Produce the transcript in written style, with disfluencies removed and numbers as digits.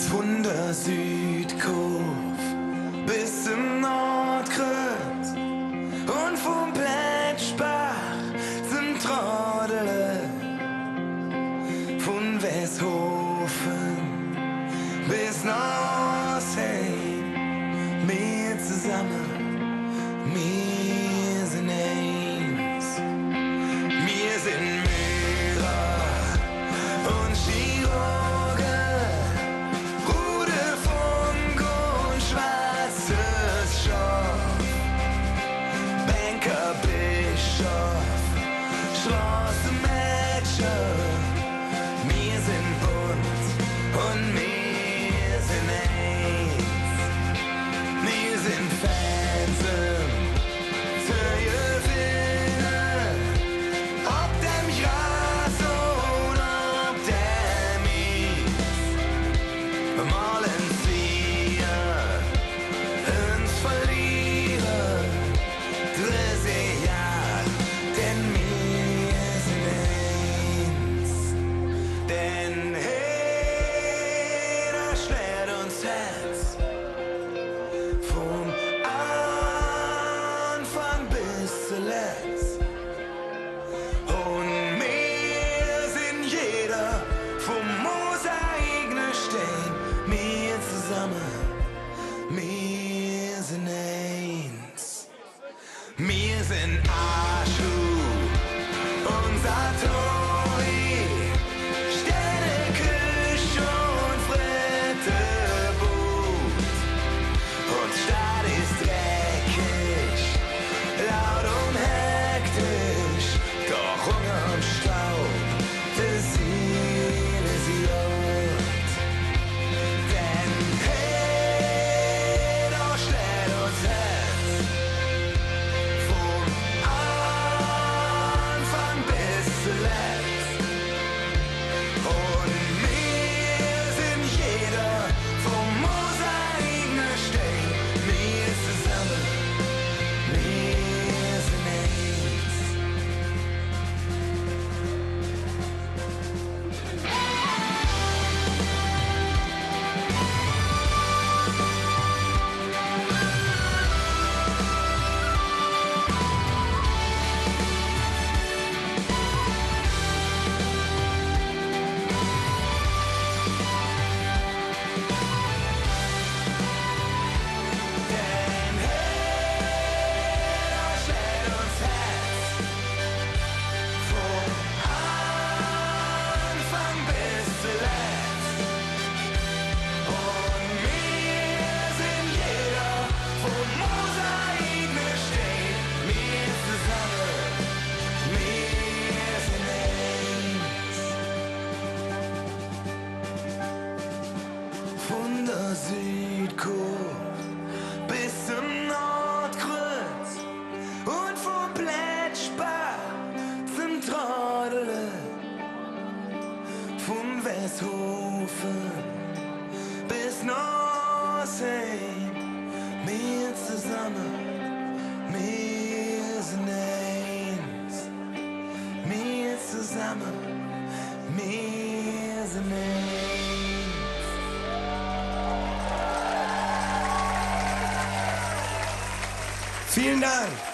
Von der Südkurve bis zum Nordkreuz und vom Plätschbach zum Trodele, von Westhofen bis nach Ostheim, wir zusammen, wir sind eins. Wir sind Maurer und Chirurgen, Bruder Funk und schwarzes Schaf, Banker, Bischof, Straßenmädchen. Wir sind bunt und wir sind eins. Wir sind Fans für Gewinnen, ob dem Gras oder ob dem Eis. Wir malen wir uns verlieren, 30 Jahre, denn wir sind eins. Denn hey, da schlägt uns Herz vom Anfang bis zuletzt. Und wir sind jeder vom Mosaik Stein. Wir zusammen, wir sind eins. Wir sind Aschu und Satori, Sterneküche und Frittebuch. Und Stadt ist dreckig, laut und hektisch, doch unterm Staub des Seele sie jagt. Denn hey, da schlägt uns Herz vom Anfang bis zuletzt. Und wir sind jeder vom Mosaik Stein. Wir zusammen, wir sind eins. Denn hey, da schlägt uns Herz vom Anfang bis zuletzt. Und wir sind jeder vom Mosaik Stein. Wir zusammen, wir sind eins. Von der Südkurve bis zum Nordkreuz und vom Plätschbach zum Trodele, vom Westhofen bis nach Ostheim, wir zusammen, wir sind eins. Wir zusammen, wir sind eins. Vielen Dank.